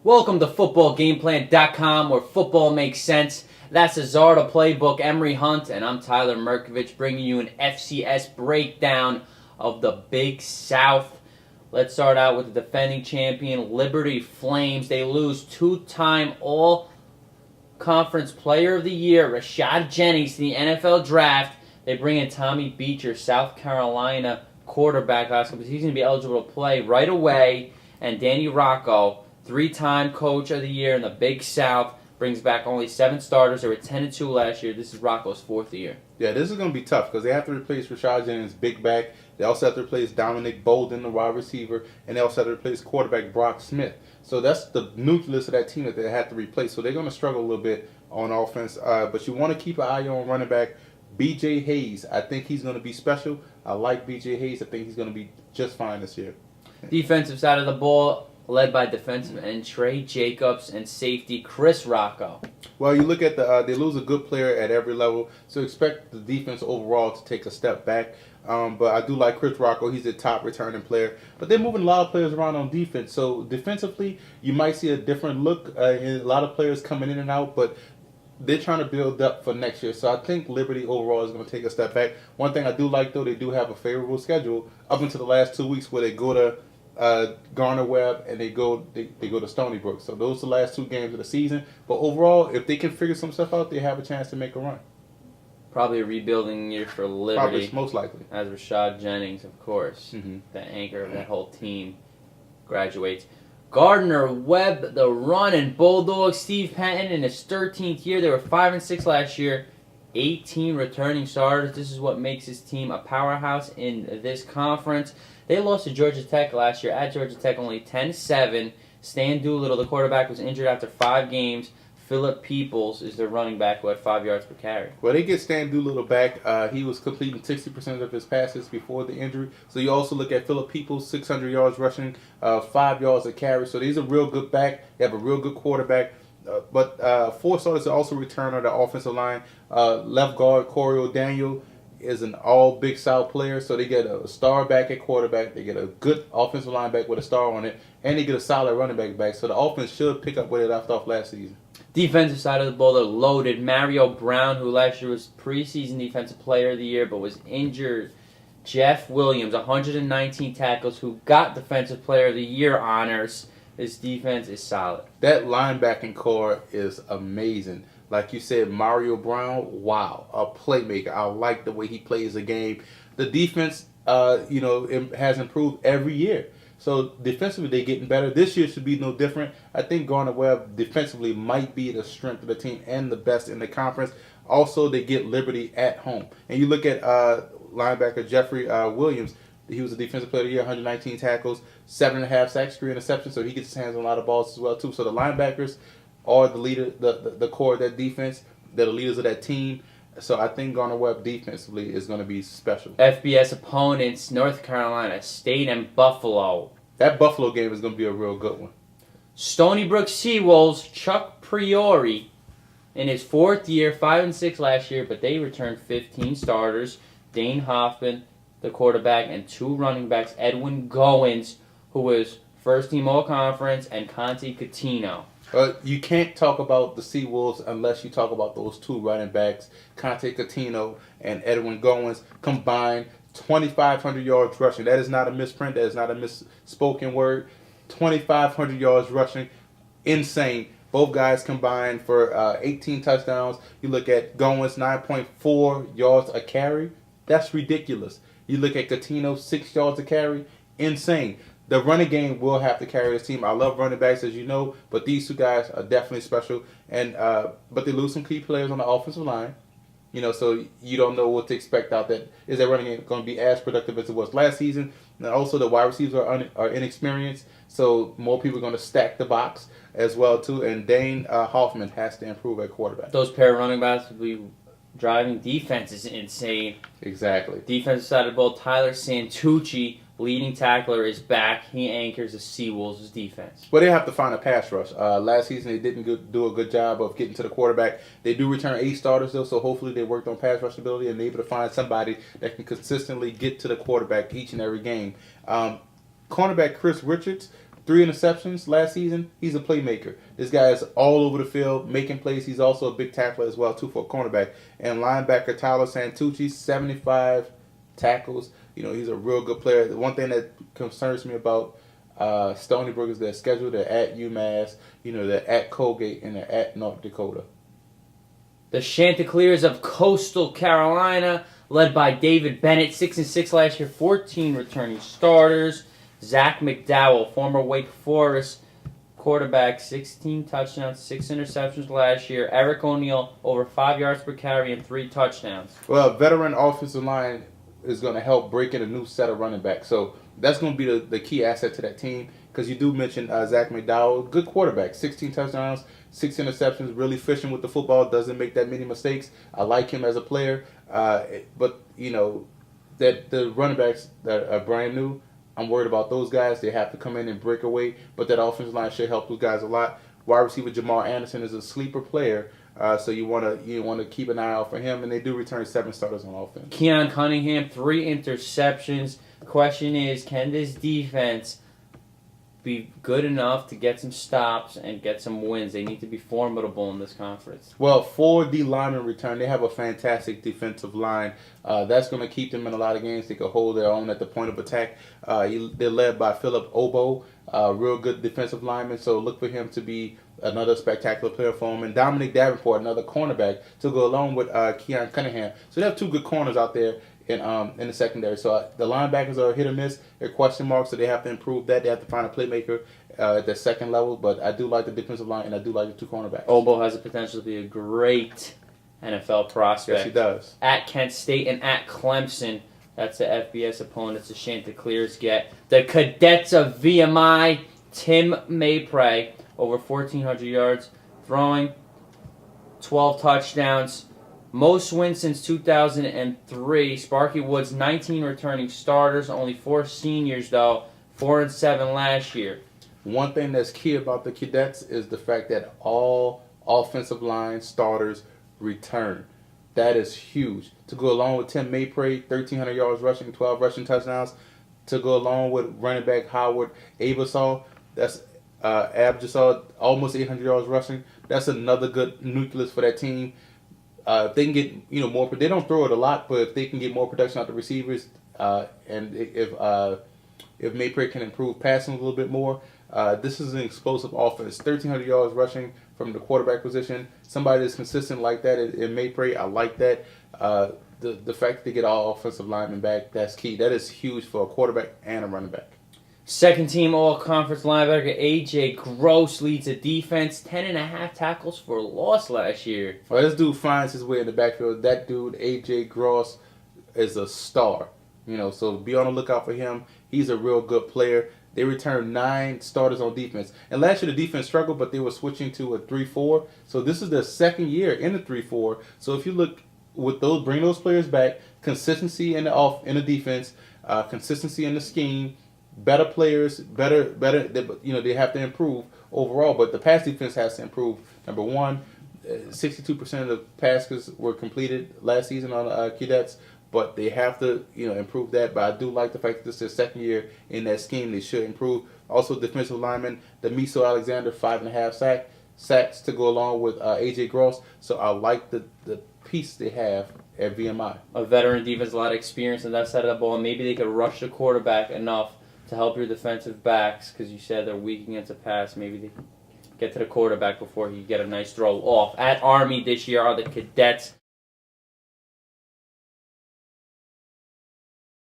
Welcome to footballgameplan.com, where football makes sense. That's the Zarda Playbook, Emery Hunt, and I'm Tyler Merkovich, bringing you an FCS breakdown of the Big South. Let's start out with the defending champion, Liberty Flames. They lose two-time All-Conference Player of the Year, Rashad Jennings, to the NFL Draft. They bring in Tommy Beecher, South Carolina quarterback last year, because he's going to be eligible to play right away. And Danny Rocco, three-time Coach of the Year in the Big South, brings back only 7 starters. They were 10-2 last year. This is Rocco's 4th year. Yeah, this is going to be tough because they have to replace Rashad Jennings, big back. They also have to replace Dominic Bolden, the wide receiver, and they also have to replace quarterback Brock Smith. So that's the nucleus of that team that they have to replace. So they're going to struggle a little bit on offense. But you want to keep an eye on running back B.J. Hayes. I think he's going to be special. I like B.J. Hayes. I think he's going to be just fine this year. Defensive side of the ball, led by defensive end Trey Jacobs and safety Chris Rocco. Well, you look at they lose a good player at every level, so expect the defense overall to take a step back. But I do like Chris Rocco. He's a top returning player. But they're moving a lot of players around on defense. So defensively, you might see a different look. A lot of players coming in and out, but they're trying to build up for next year. So I think Liberty overall is going to take a step back. One thing I do like, though, they do have a favorable schedule up until the last 2 weeks where they go to Gardner-Webb and they go to Stony, Brook. So those are the last 2 games of the season. But overall, if they can figure some stuff out, they have a chance to make a run. Probably a rebuilding year for Liberty. Probably, most likely. As Rashad Jennings, of course, Mm-hmm. the anchor of that whole team, graduates. Gardner-Webb, the Runnin Bulldogs. Steve Patton in his 13th year. They were 5-6 last year. 18 returning starters. This is what makes his team a powerhouse in this conference. They lost to Georgia Tech last year. At Georgia Tech, only 10-7. Stan Doolittle, the quarterback, was injured after 5 games. Philip Peoples is their running back, who had 5 yards per carry. Well, they get Stan Doolittle back. He was completing 60% of his passes before the injury. So you also look at Philip Peoples, 600 yards rushing, 5 yards a carry. So he's a real good back. They have a real good quarterback. But 4 starters also return on the offensive line. Left guard Corey O'Daniel is an all Big South player, so they get a star back at quarterback. They get a good offensive line back with a star on it, and they get a solid running back. So the offense should pick up where they left off last season. Defensive side of the ball, they're loaded. Mario Brown, who last year was preseason defensive player of the year but was injured. Jeff Williams, 119 tackles, who got defensive player of the year honors. This defense is solid. That linebacking core is amazing. Like you said, Mario Brown, wow, a playmaker. I like the way he plays the game. The defense, it has improved every year. So defensively, they're getting better. This year should be no different. I think Gardner-Webb defensively might be the strength of the team and the best in the conference. Also, they get Liberty at home. And you look at linebacker Jeffrey Williams. He was a defensive player of the year, 119 tackles, 7.5 sacks, 3 interceptions. So he gets his hands on a lot of balls as well too. So the linebackers are the leader, the core of that defense. They're the leaders of that team. So I think Gardner-Webb defensively is going to be special. FBS opponents, North Carolina State and Buffalo. That Buffalo game is going to be a real good one. Stony Brook Seawolves, Chuck Priori, in his 4th year, 5-6 last year, but they returned 15 starters. Dane Hoffman, the quarterback, and 2 running backs, Edwin Goins, who was first-team All-Conference, and Conti Catino. You can't talk about the Seawolves unless you talk about those 2 running backs, Conte Catino and Edwin Goins, combined 2,500 yards rushing. That is not a misprint. That is not a misspoken word. 2,500 yards rushing. Insane. Both guys combined for 18 touchdowns. You look at Goins, 9.4 yards a carry. That's ridiculous. You look at Catino, 6 yards a carry. Insane. The running game will have to carry this team. I love running backs, as you know, but these 2 guys are definitely special. And but they lose some key players on the offensive line. So you don't know what to expect out there. Is that running game going to be as productive as it was last season? And also the wide receivers are inexperienced, so more people are going to stack the box as well too. And Dane Hoffman has to improve at quarterback. Those pair of running backs will be driving. Defense is insane. Exactly. Defensive side of the ball, Tyler Santucci, leading tackler, is back. He anchors the Seawolves' defense. Well, they have to find a pass rush. Last season, they didn't do a good job of getting to the quarterback. They do return 8 starters, though, so hopefully they worked on pass rush ability and they're able to find somebody that can consistently get to the quarterback each and every game. Cornerback Chris Richards, 3 interceptions last season. He's a playmaker. This guy is all over the field making plays. He's also a big tackler as well, too, for a cornerback. And linebacker Tyler Santucci, 75 tackles. He's a real good player. The one thing that concerns me about Stony Brook is their schedule. They're at UMass, they're at Colgate, and they're at North Dakota. The Chanticleers of Coastal Carolina, led by David Bennett, 6-6 last year, 14 returning starters. Zach McDowell, former Wake Forest quarterback, 16 touchdowns, 6 interceptions last year. Eric O'Neal, over 5 yards per carry and 3 touchdowns. Well, veteran offensive line is going to help break in a new set of running backs. So that's going to be the key asset to that team, because you do mention Zach McDowell, good quarterback, 16 touchdowns, 6 interceptions, really fishing with the football, doesn't make that many mistakes. I like him as a player, but that the running backs that are brand new, I'm worried about those guys. They have to come in and break away, but that offensive line should help those guys a lot. Wide receiver Jamal Anderson is a sleeper player, so you want to keep an eye out for him, and they do return 7 starters on offense. Keon Cunningham, 3 interceptions. Question is, can this defense be good enough to get some stops and get some wins? They need to be formidable in this conference. Well, 4 D linemen return. They have a fantastic defensive line. That's going to keep them in a lot of games. They can hold their own at the point of attack. They're led by Philip Obo, real good defensive lineman. So look for him to be another spectacular player for him. And Dominic Davenport, another cornerback, to go along with Keon Cunningham. So they have 2 good corners out there in the secondary. So the linebackers are hit or miss. They're question marks, so they have to improve that. They have to find a playmaker at the second level. But I do like the defensive line, and I do like the 2 cornerbacks. Obo has the potential to be a great NFL prospect. Yes, he does. At Kent State and at Clemson, that's the FBS opponents the Chanticleers get. The Cadets of VMI, Tim Maypray, over 1,400 yards, throwing 12 touchdowns. Most wins since 2003. Sparky Woods, 19 returning starters, only 4 seniors though, 4-7 last year. One thing that's key about the Cadets is the fact that all offensive line starters return. That is huge. To go along with Tim Maypray, 1,300 yards rushing, 12 rushing touchdowns. To go along with running back Howard Abasal, that's Abjasal, almost 800 yards rushing. That's another good nucleus for that team. If they can get more, they don't throw it a lot, but if they can get more production out the receivers, and if Maypray can improve passing a little bit more, this is an explosive offense. 1,300 yards rushing from the quarterback position. Somebody that's consistent like that in Maypray, I like that. The fact that they get all offensive linemen back, that's key. That is huge for a quarterback and a running back. Second team all-conference linebacker A.J. Gross leads the defense, 10.5 tackles for loss last year. Well, this dude finds his way in the backfield. That dude, A.J. Gross, is a star. So be on the lookout for him. He's a real good player. They returned 9 starters on defense. And last year the defense struggled, but they were switching to a 3-4. So this is their second year in the 3-4. So if you look with those, bring those players back, consistency in the defense, consistency in the scheme, better players, better. They have to improve overall, but the pass defense has to improve. Number one, 62% of the passes were completed last season on Cadets, but they have to improve that. But I do like the fact that this is their second year in that scheme. They should improve. Also, defensive lineman Demiso Alexander, 5.5 sacks to go along with A.J. Gross. So I like the piece they have at VMI. A veteran defense, a lot of experience on that side of the ball. Maybe they could rush the quarterback enough to help your defensive backs, because you said they're weak against the pass. Maybe they get to the quarterback before he get a nice throw off. At Army this year are the Cadets.